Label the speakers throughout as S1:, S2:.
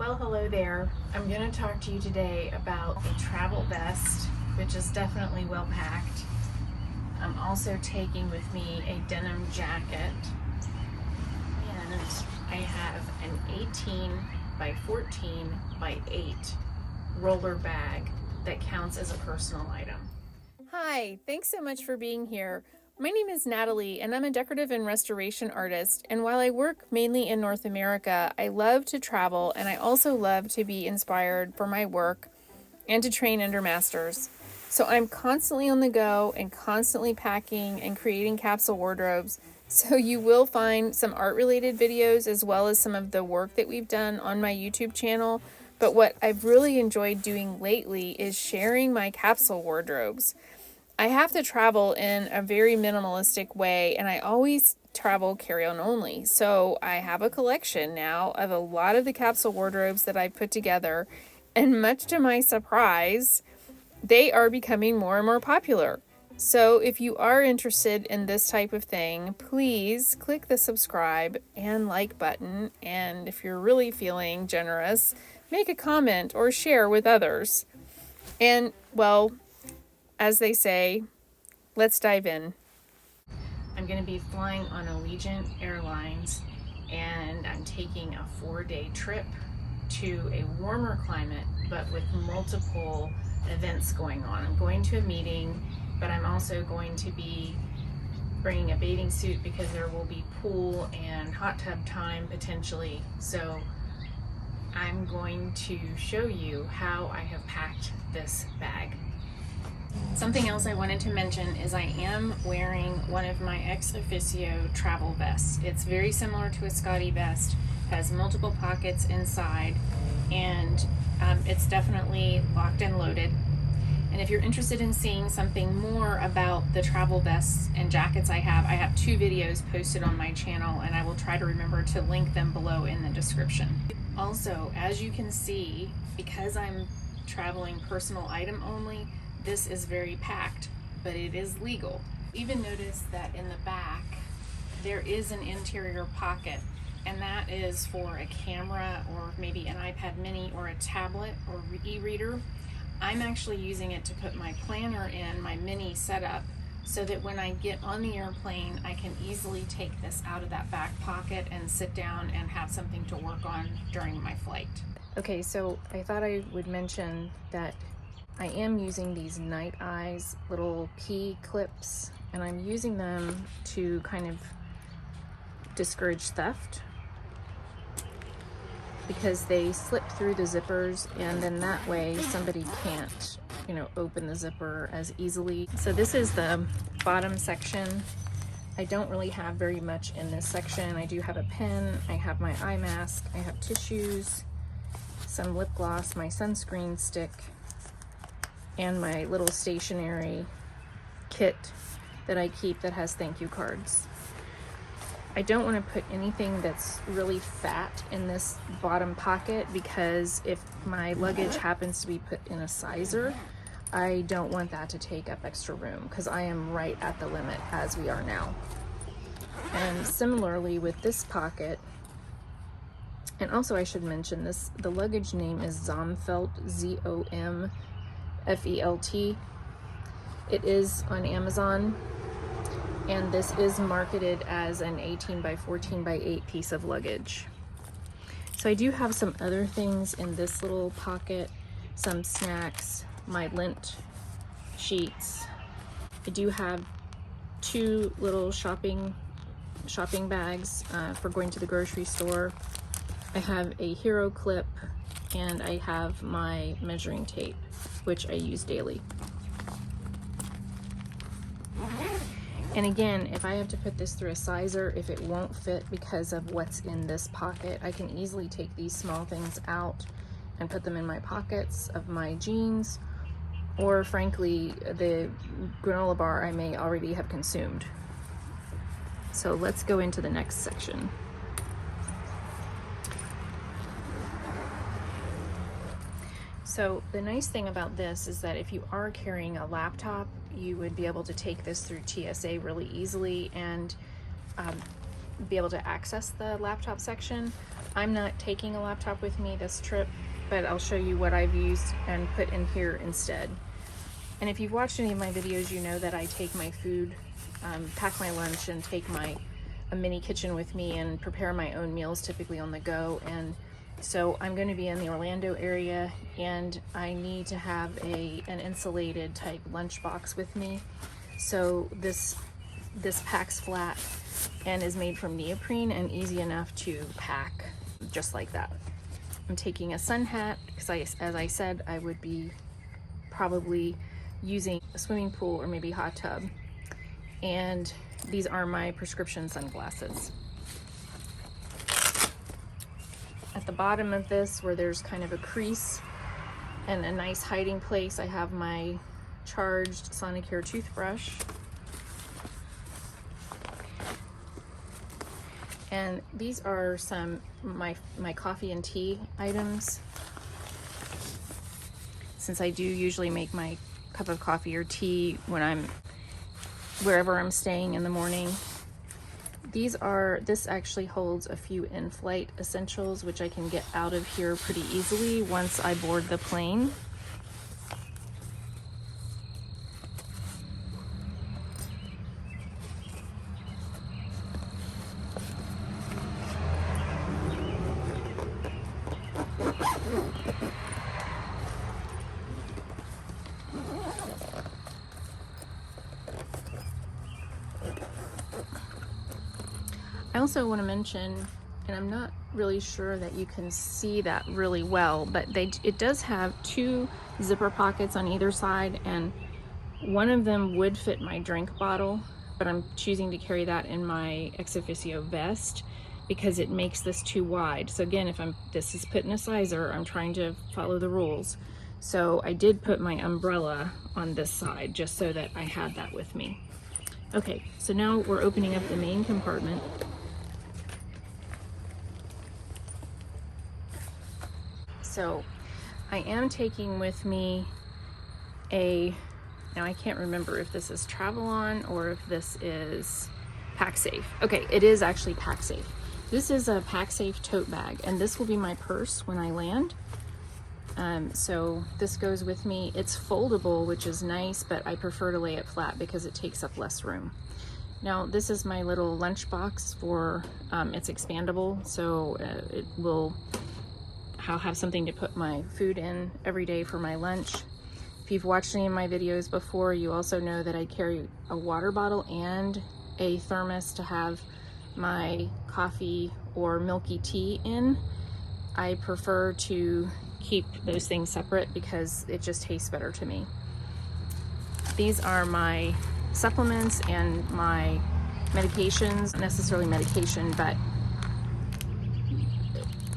S1: Well, hello there. I'm going to talk to you today about a travel vest, which is definitely well packed. I'm also taking with me a denim jacket, and I have an 18 by 14 by 8 roller bag that counts as a personal item.
S2: Hi, thanks so much for being here. My name is Natalie, and I'm a decorative and restoration artist. And while I work mainly in North America, I love to travel, and I also love to be inspired for my work and to train under masters. So I'm constantly on the go and constantly packing and creating capsule wardrobes. So you will find some art-related videos as well as some of the work that we've done on my YouTube channel. But what I've really enjoyed doing lately is sharing my capsule wardrobes. I have to travel in a very minimalistic way, and I always travel carry-on only. So I have a collection now of a lot of the capsule wardrobes that I've put together, and much to my surprise, they are becoming more and more popular. So if you are interested in this type of thing, please click the subscribe and like button, and if you're really feeling generous, make a comment or share with others. And, well, as they say, let's dive in.
S1: I'm going to be flying on Allegiant Airlines, and I'm taking a 4-day trip to a warmer climate, but with multiple events going on. I'm going to a meeting, but I'm also going to be bringing a bathing suit because there will be pool and hot tub time potentially. So I'm going to show you how I have packed this bag. Something else I wanted to mention is I am wearing one of my ExOfficio travel vests. It's very similar to a Scotty vest, has multiple pockets inside, and it's definitely locked and loaded. And if you're interested in seeing something more about the travel vests and jackets I have 2 videos posted on my channel, and I will try to remember to link them below in the description. Also, as you can see, because I'm traveling personal item only, this is very packed, but it is legal. Even notice that in the back, there is an interior pocket, and that is for a camera or maybe an iPad mini or a tablet or e-reader. I'm actually using it to put my planner in, my mini setup, so that when I get on the airplane, I can easily take this out of that back pocket and sit down and have something to work on during my flight. Okay, so I thought I would mention that I am using these Night Eyes little key clips, and I'm using them to kind of discourage theft because they slip through the zippers, and then that way somebody can't, open the zipper as easily. So this is the bottom section. I don't really have very much in this section. I do have a pen, I have my eye mask, I have tissues, some lip gloss, my sunscreen stick, and my little stationery kit that I keep that has thank you cards. I don't want to put anything that's really fat in this bottom pocket because if my luggage happens to be put in a sizer, I don't want that to take up extra room because I am right at the limit as we are now. And similarly with this pocket, and also I should mention this, the luggage name is Zomfelt, Z-O-M F-E-L-T. It is on Amazon, and this is marketed as an 18 by 14 by 8 piece of luggage. So I do have some other things in this little pocket, some snacks, my lint sheets. I do have 2 little shopping bags for going to the grocery store. I have a hero clip, and I have my measuring tape, which I use daily. And again, if I have to put this through a sizer, if it won't fit because of what's in this pocket, I can easily take these small things out and put them in my pockets of my jeans, or frankly, the granola bar I may already have consumed. So let's go into the next section. So the nice thing about this is that if you are carrying a laptop, you would be able to take this through TSA really easily, and be able to access the laptop section. I'm not taking a laptop with me this trip, but I'll show you what I've used and put in here instead. And if you've watched any of my videos, you know that I take my food, pack my lunch, and take a mini kitchen with me and prepare my own meals, typically on the go. And so I'm going to be in the Orlando area, and I need to have an insulated type lunchbox with me. So this packs flat and is made from neoprene and easy enough to pack just like that. I'm taking a sun hat because, as I said, I would be probably using a swimming pool or maybe hot tub. And these are my prescription sunglasses. At the bottom of this, where there's kind of a crease and a nice hiding place, I have my charged Sonicare toothbrush. And these are some my coffee and tea items. Since I do usually make my cup of coffee or tea when I'm wherever I'm staying in the morning. This actually holds a few in-flight essentials, which I can get out of here pretty easily once I board the plane. I also want to mention, and I'm not really sure that you can see that really well, but it does have 2 zipper pockets on either side, and one of them would fit my drink bottle, but I'm choosing to carry that in my ExOfficio vest because it makes this too wide. So again, this is put in a sizer, I'm trying to follow the rules. So I did put my umbrella on this side just so that I had that with me. Okay, so now we're opening up the main compartment. So I am taking with me now I can't remember if this is Travel On or if this is PackSafe. Okay, it is actually PackSafe. This is a PackSafe tote bag, and this will be my purse when I land. So this goes with me. It's foldable, which is nice, but I prefer to lay it flat because it takes up less room. Now this is my little lunch box for, it's expandable, so I'll have something to put my food in every day for my lunch. If you've watched any of my videos before, you also know that I carry a water bottle and a thermos to have my coffee or milky tea in. I prefer to keep those things separate because it just tastes better to me. These are my supplements and my medications, not necessarily medication, but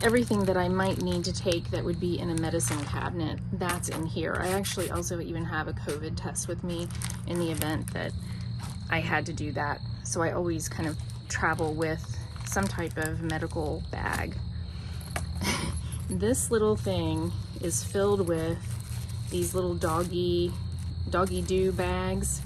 S1: everything that I might need to take that would be in a medicine cabinet, that's in here. I actually also even have a COVID test with me in the event that I had to do that. So I always kind of travel with some type of medical bag. This little thing is filled with these little doggy doo bags.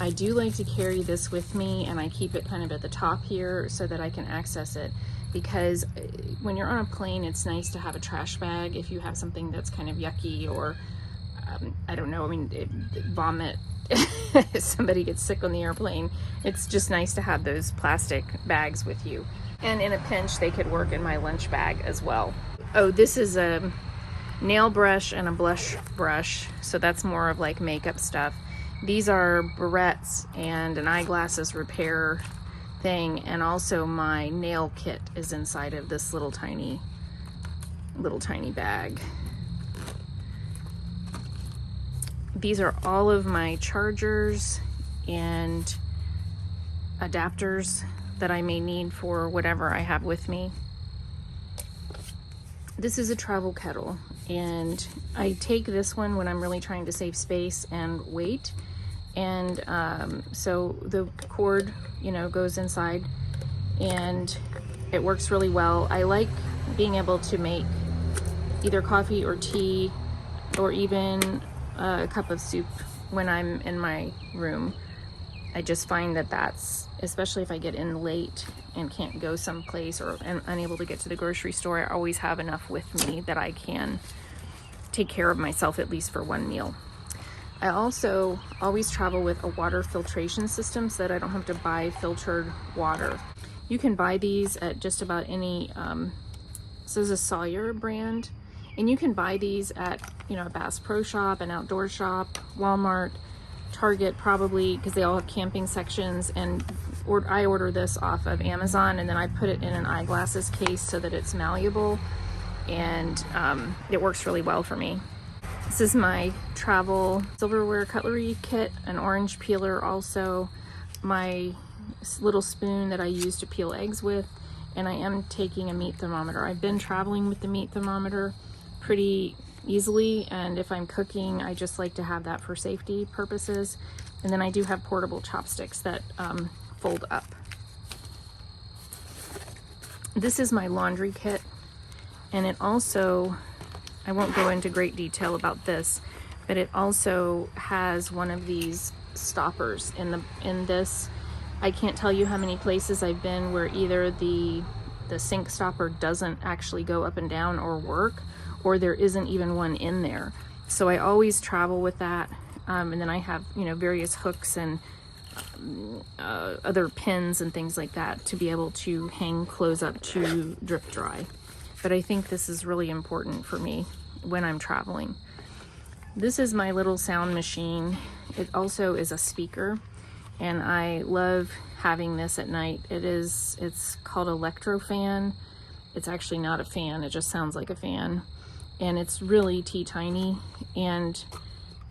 S1: I do like to carry this with me, and I keep it kind of at the top here so that I can access it, because when you're on a plane, it's nice to have a trash bag if you have something that's kind of yucky or I don't know, vomit. If somebody gets sick on the airplane, it's just nice to have those plastic bags with you. And in a pinch, they could work in my lunch bag as well. Oh, this is a nail brush and a blush brush, so that's more of like makeup stuff. These are barrettes and an eyeglasses repair thing, and also my nail kit is inside of this little tiny bag. These are all of my chargers and adapters that I may need for whatever I have with me. This is a travel kettle, and I take this one when I'm really trying to save space and weight. And so the cord, goes inside, and it works really well. I like being able to make either coffee or tea or even a cup of soup when I'm in my room. I just find that that's, especially if I get in late and can't go someplace or am unable to get to the grocery store, I always have enough with me that I can take care of myself at least for one meal. I also always travel with a water filtration system so that I don't have to buy filtered water. You can buy these at just about any, this is a Sawyer brand, and you can buy these at, you know, a Bass Pro Shop, an outdoor shop, Walmart, Target probably, because they all have camping sections. And I order this off of Amazon, and then I put it in an eyeglasses case so that it's malleable, and it works really well for me. This is my travel silverware cutlery kit, an orange peeler also, my little spoon that I use to peel eggs with, and I am taking a meat thermometer. I've been traveling with the meat thermometer pretty easily, and if I'm cooking, I just like to have that for safety purposes. And then I do have portable chopsticks that fold up. This is my laundry kit, and it also, I won't go into great detail about this, but it also has one of these stoppers in this. I can't tell you how many places I've been where either the sink stopper doesn't actually go up and down or work, or there isn't even one in there. So I always travel with that. And then I have, you know, various hooks and other pins and things like that to be able to hang clothes up to drip dry. But I think this is really important for me when I'm traveling. This is my little sound machine. It also is a speaker, and I love having this at night. It's called Electrofan. It's actually not a fan, it just sounds like a fan. And it's really teeny and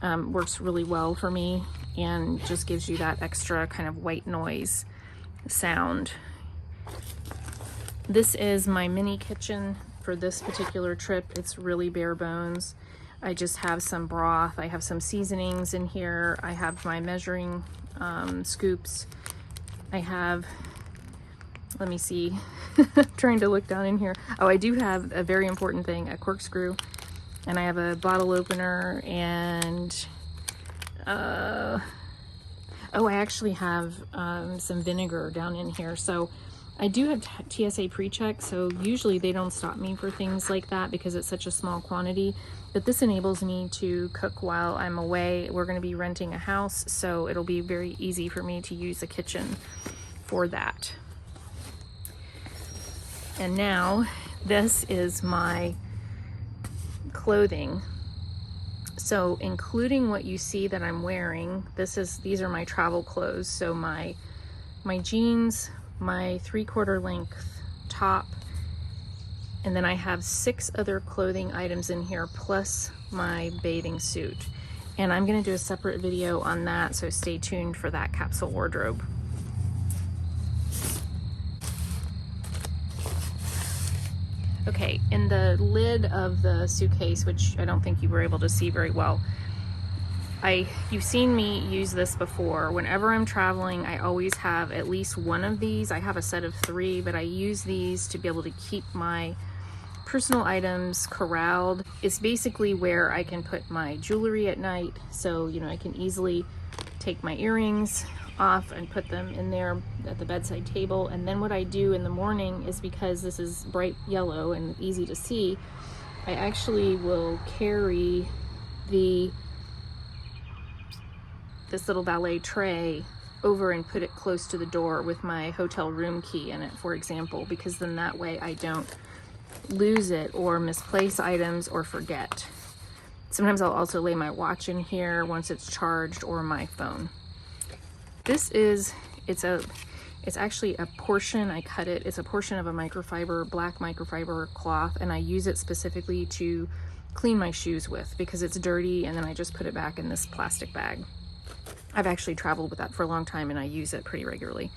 S1: works really well for me, and just gives you that extra kind of white noise sound. This is my mini kitchen for this particular trip. It's really bare bones. I just have some broth, I have some seasonings in here, I have my measuring scoops, I have, let me see, trying to look down in here. Oh, I do have a very important thing, a corkscrew, and I have a bottle opener, and oh, I actually have some vinegar down in here. So I do have TSA pre-check, so usually they don't stop me for things like that because it's such a small quantity, but this enables me to cook while I'm away. We're going to be renting a house, so it'll be very easy for me to use the kitchen for that. And now this is my clothing. So including what you see that I'm wearing, these are my travel clothes. So my jeans, my 3/4 length top, and then I have 6 other clothing items in here plus my bathing suit. And I'm going to do a separate video on that, so stay tuned for that capsule wardrobe. Okay, in the lid of the suitcase, which I don't think you were able to see very well, you've seen me use this before. Whenever I'm traveling, I always have at least one of these. I have a set of 3, but I use these to be able to keep my personal items corralled. It's basically where I can put my jewelry at night, so you know I can easily take my earrings off and put them in there at the bedside table. And then what I do in the morning is, because this is bright yellow and easy to see, I actually will carry this little valet tray over and put it close to the door with my hotel room key in it, for example, because then that way I don't lose it or misplace items or forget. Sometimes I'll also lay my watch in here once it's charged, or my phone. This is, it's actually a portion, I cut it, it's a portion of a black microfiber cloth, and I use it specifically to clean my shoes with because it's dirty, and then I just put it back in this plastic bag. I've actually traveled with that for a long time and I use it pretty regularly.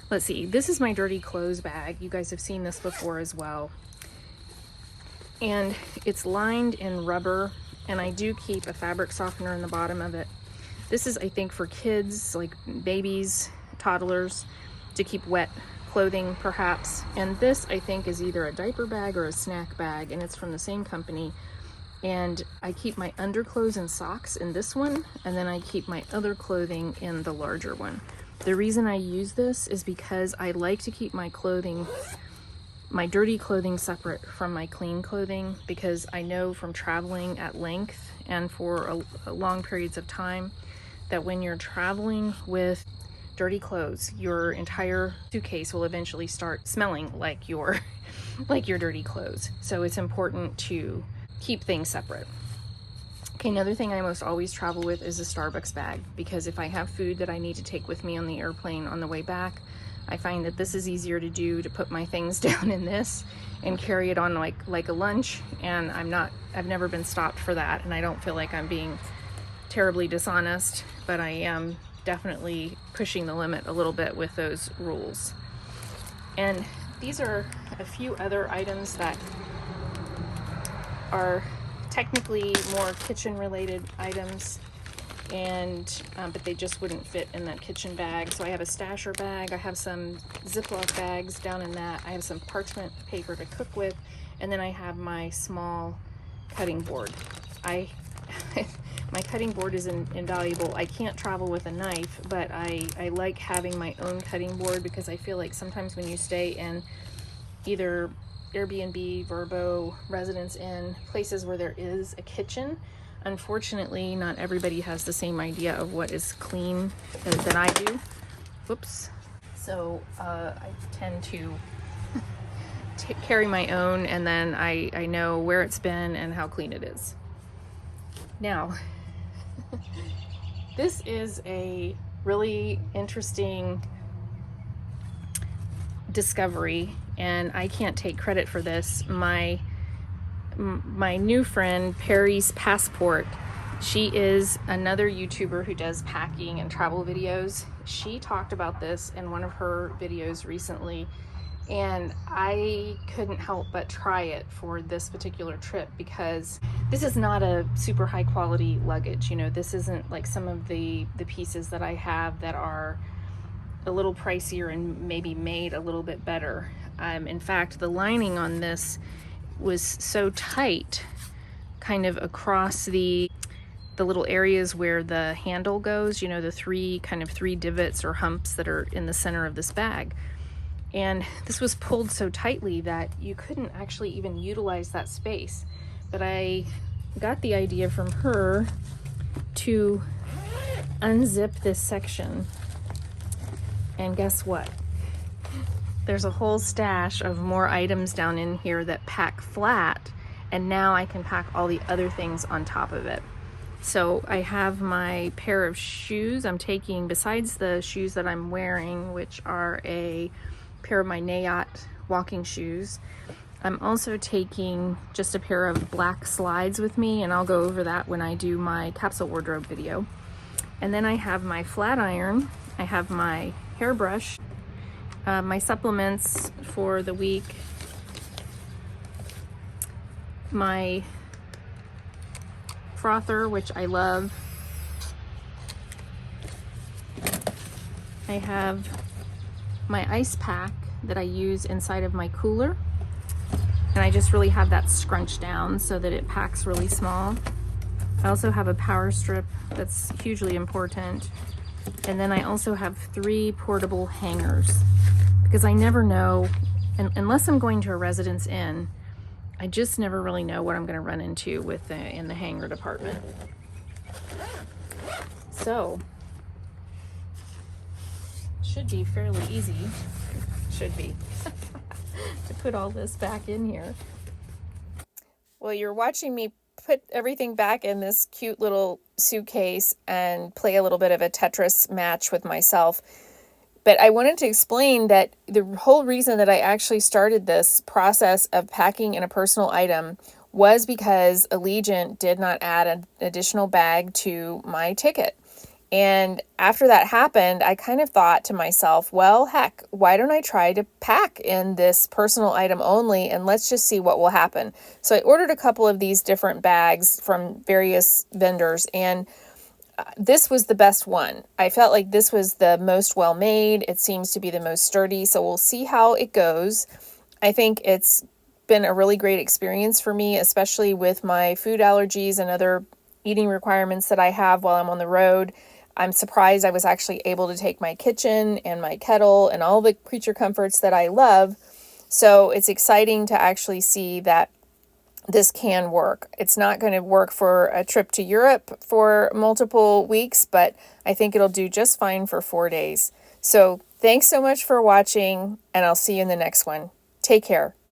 S1: Let's see, this is my dirty clothes bag. You guys have seen this before as well. And it's lined in rubber, and I do keep a fabric softener in the bottom of it. This is, I think, for kids, like babies, toddlers, to keep wet clothing perhaps. And this, I think, is either a diaper bag or a snack bag, and it's from the same company. And I keep my underclothes and socks in this one, and then I keep my other clothing in the larger one. The reason I use this is because I like to keep my clothing, my dirty clothing, separate from my clean clothing, because I know from traveling at length and for a long periods of time that when you're traveling with dirty clothes, your entire suitcase will eventually start smelling like your like your dirty clothes. So it's important to keep things separate. Okay, another thing I almost always travel with is a Starbucks bag, because if I have food that I need to take with me on the airplane on the way back, I find that this is easier to do, to put my things down in this and carry it on like a lunch, and I've never been stopped for that, and I don't feel like I'm being terribly dishonest, but I am definitely pushing the limit a little bit with those rules. And these are a few other items that are technically more kitchen related items, and but they just wouldn't fit in that kitchen bag. So I have a stasher bag, I have some Ziploc bags down in that, I have some parchment paper to cook with, and then I have my small cutting board. My cutting board is invaluable. I can't travel with a knife, but I like having my own cutting board, because I feel like sometimes when you stay in either Airbnb, Vrbo, Residence Inn, places where there is a kitchen, unfortunately, not everybody has the same idea of what is clean that I do. Whoops. So I tend to carry my own, and then I know where it's been and how clean it is. Now, this is a really interesting discovery, and I can't take credit for this. My new friend, Perry's Passport, she is another YouTuber who does packing and travel videos. She talked about this in one of her videos recently, and I couldn't help but try it for this particular trip, because this is not a super high quality luggage. You know, this isn't like some of the pieces that I have that are a little pricier and maybe made a little bit better. In fact, the lining on this was so tight, kind of across the little areas where the handle goes, you know, the three divots or humps that are in the center of this bag. And this was pulled so tightly that you couldn't actually even utilize that space. But I got the idea from her to unzip this section. And guess what? There's a whole stash of more items down in here that pack flat, and now I can pack all the other things on top of it. So I have my pair of shoes I'm taking, besides the shoes that I'm wearing, which are a pair of my Nayat walking shoes. I'm also taking just a pair of black slides with me, and I'll go over that when I do my capsule wardrobe video. And then I have my flat iron, I have my hairbrush, my supplements for the week, my frother, which I love. I have my ice pack that I use inside of my cooler, and I just really have that scrunched down so that it packs really small. I also have a power strip that's hugely important, and then I also have 3 portable hangers, because I never know, unless I'm going to a Residence Inn, I just never really know what I'm going to run into with in the hanger department. So should be fairly easy, should be, to put all this back in here.
S2: Well, you're watching me put everything back in this cute little suitcase and play a little bit of a Tetris match with myself. But I wanted to explain that the whole reason that I actually started this process of packing in a personal item was because Allegiant did not add an additional bag to my ticket. And after that happened, I kind of thought to myself, well, heck, why don't I try to pack in this personal item only, and let's just see what will happen. So I ordered a couple of these different bags from various vendors, and this was the best one. I felt like this was the most well made. It seems to be the most sturdy. So we'll see how it goes. I think it's been a really great experience for me, especially with my food allergies and other eating requirements that I have while I'm on the road. I'm surprised I was actually able to take my kitchen and my kettle and all the creature comforts that I love. So it's exciting to actually see that this can work. It's not going to work for a trip to Europe for multiple weeks, but I think it'll do just fine for 4 days. So thanks so much for watching, and I'll see you in the next one. Take care.